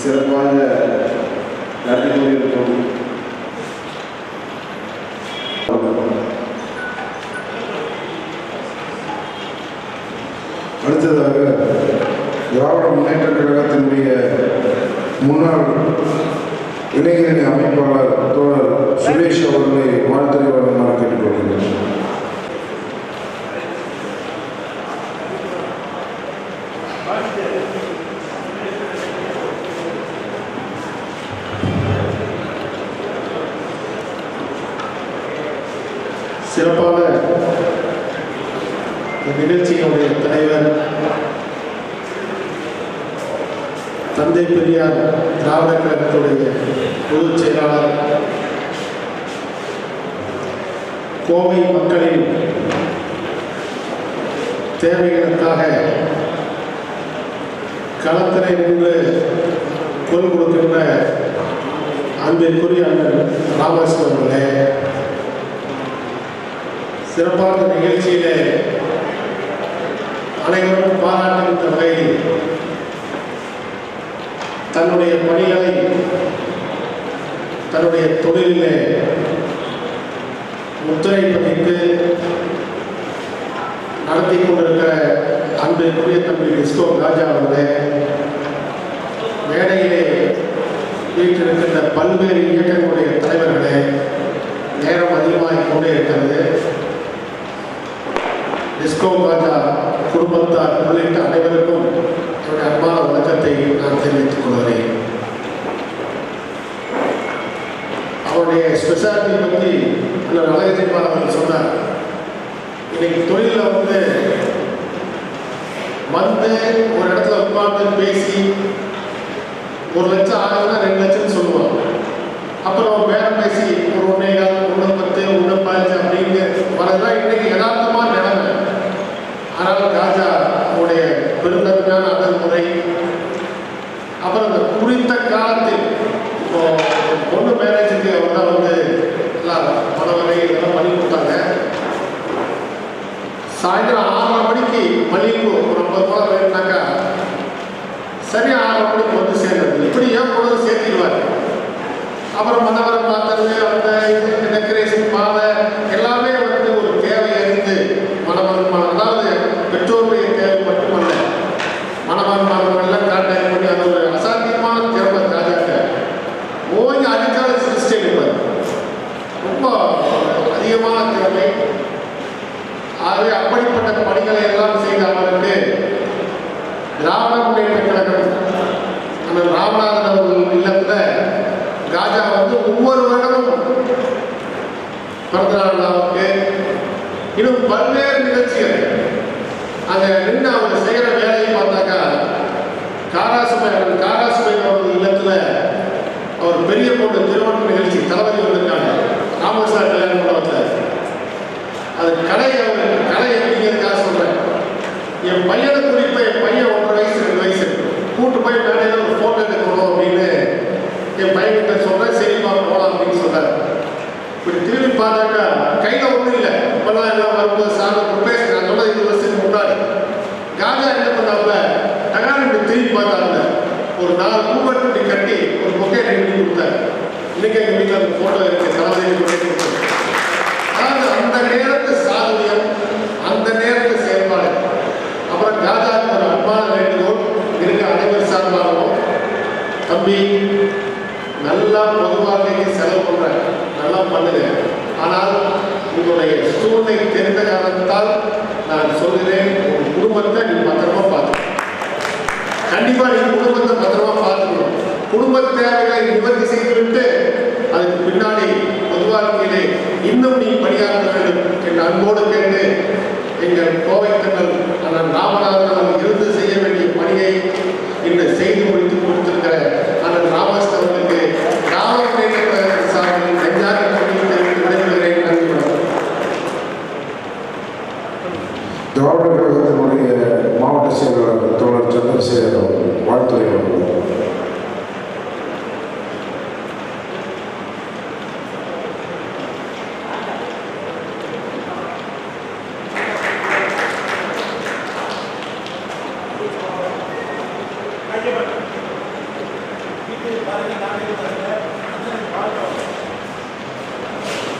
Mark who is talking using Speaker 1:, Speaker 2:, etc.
Speaker 1: சிறப்பாக நடத்தி கொண்டிருக்கும் அடுத்ததாக திராவிட முன்னேற்ற கழகத்தினுடைய முன்னாள் இளைஞரணி அமைப்பாளர் தோழர் சுரேஷ் அவர்களை வாழ்த்துறை வழங்குமாறு கேட்டுக்கொள்கிறேன். சிறப்பான நிகழ்ச்சியினுடைய தலைவர் தந்தை பெரியார் திராவிட கழகத்துடைய பொதுச் செயலாளர், கோவை மக்களின் தேவைகளுக்காக களத்திலே நின்று குரல் கொடுக்கின்ற அன்பிற்குரிய அண்ணன் ராமகிருஷ்ணன் அவர்களே, சிறப்பான நிகழ்ச்சியிலே அனைவரும் பாராட்டுகின்ற வகையில் தன்னுடைய பணிகளை தன்னுடைய தொழிலிலே முத்திரை பதித்து நடத்தி கொண்டிருக்கிற அன்பிற்குரிய தம்பி டிஸ்கோ ராஜா அவர்களே, மேடையிலே வீட்டிருக்கின்ற பல்வேறு இயக்கங்களுடைய தலைவர்களே, நேரம் அதிகமாகிக் கொண்டே இருக்கிறது. டிஸ்கோ ராஜா குடும்பத்தார் உள்ளிட்ட அனைவருக்கும் என்னுடைய அன்பான வணக்கத்தை நான் தெரிவித்துக் கொள்கிறேன். அவருடைய ஸ்பெஷாலிட்டி பற்றி அழகஜெயமானவர் சொன்னார். இன்னைக்கு தொழிலில் வந்து ஒரு இடத்துல உட்கார்ந்து பேசி 1 லட்சம் ஆகுதுன்னா 2 லட்சம்னு சொல்லுவாங்க. அப்புறம் வேற பேசி ஒரு 1.5 1.10 1.15 அப்படின்னு வரதான் இன்னைக்கு யதார்த்தமான நிலைமை. ஆனால் ராஜா அவருடைய பெருந்தன்மையான அணுகுமுறை, அப்புறம் அந்த குறித்த காலத்தில் இப்போ பொண்ணு மேரேஜுக்கு அவர் தான் வந்து எல்லாம் மனவரை இதெல்லாம் பண்ணி கொடுத்தாங்க. சாயந்தரம் 6:30 மணிக்கு மல்லிகைப்பூ ஒரு 50 ரூபா வேணுனாக்கா சரியா 6:30 மணிக்கு வந்து சேர்ந்தது. இப்படி ஏன் பொழுது சேர்த்திடுவார். அப்புறம் மனவரை பார்த்தது, அந்த டெக்கரேஷன் மாலை எல்லாமே வந்து ஒரு தேவை அறிந்து அதாவது பெற்றோருடைய தேவை மட்டுமல்ல, மனமான்மாரெல்லாம் கான்டாக்ட் பண்ணி அது ஒரு அசாத்தியமான திறமை ராஜாக்க ஓய்ந்து அடித்தாலும் சிரிச்சிட்டே இருப்பார். ரொம்ப அதிகமான திறமை. ஆகவே அப்படிப்பட்ட பணிகளை எல்லாம் செய்த அவருக்கு திராவிட முன்னேற்ற கழகம் அந்த ராமநாதன் அவர்கள் இல்லத்தில் ராஜா வந்து ஒவ்வொரு வருடமும் பிறந்தநாள் விழாவுக்கு இன்னும் பல்வேறு நிகழ்ச்சிகள் அங்கே நின்று அவர் செய்கிற வேலையை பார்த்தாக்கா காராசுமை அவர்கள் இல்லத்தில் அவர் பெரிய பொண்ணு திருமண நிகழ்ச்சி தளபதி வந்திருக்காங்க ராமகிருஷ்ணா கல்யாண மண்டபத்தில். அது கலை எப்படிங்கிறதுக்காக சொல்கிறேன். என் பையனை குறிப்பா என் பையன் 1.5 வயசு 2 வயசு கூட்டு போய் மேடையில் ஒரு ஃபோட்டோ எடுக்கணும் அப்படின்னு என் பையன்கிட்ட சொல்கிறேன். சரிப்பா போகலாம் அப்படின்னு சொல்கிறார். இப்படி திரும்பி பார்த்தாக்கா கையில் ஒன்றும் இல்லை. இப்போல்லாம் எல்லாம் வரும்போது சார் பேசுகிறேன் சொல்ல 20 வருஷத்துக்கு முன்னாடி ராஜா என்ன பண்ணாப்புல டகாரம் இப்படி திரும்பி பார்த்தாங்க. ஒரு 4 பூக்கட்டு கட்டி ஒரு பொக்கை ரெடி கொடுத்தார். இன்னைக்கு எங்கள் வீட்டில் அந்த ஃபோட்டோ இருக்கு. தளபதி கொடுத்தார். அதாவது அந்த நேரத்து சாதுரியம், அந்த நேரத்து செயல்பாடு. அப்புறம் ராஜாவுக்கு ஒரு அன்பான வேண்டுகோள் இருக்க அனைவர் சார்பாகவும், தம்பி நல்லா பொது வாழ்க்கைக்கு செலவு பண்ற, நல்லா பண்ணுங்க. ஆனால் உங்களுடைய சூழ்நிலை தெரிந்த காரணத்தால் நான் சொல்கிறேன், உங்கள் குடும்பத்தை நீ பத்திரமா பார்த்துக்கணும். கண்டிப்பா நீ குடும்பத்தை பத்திரமா பார்த்துக்கணும். குடும்ப தேவைகளை நிவர்த்தி செய்துவிட்டு அதுக்கு பின்னாடி பொது வாழ்க்கையிலே இன்னும் நீ பணியாற்ற வேண்டும் என்று அன்போடு கேட்டு எங்கள் கோவை தங்கள் அண்ணன் ராமநாதன் இருந்து செய்ய வேண்டிய பணியை இன்று செய்து முடித்து கொடுத்திருக்கிற அண்ணன் ராமகிருஷ்ணன் அவர்களுக்கு ராமகிருஷ்ண சார்பில் நெஞ்சாக விடைபெறுகிறேன். நன்றி.
Speaker 2: திராவிட கழகத்தினுடைய மாவட்ட செயலாளர் தோழர் சந்திரசேகர் அவர்கள் வாழ்த்துறை அவர்கள்.
Speaker 3: பாருங்க நானே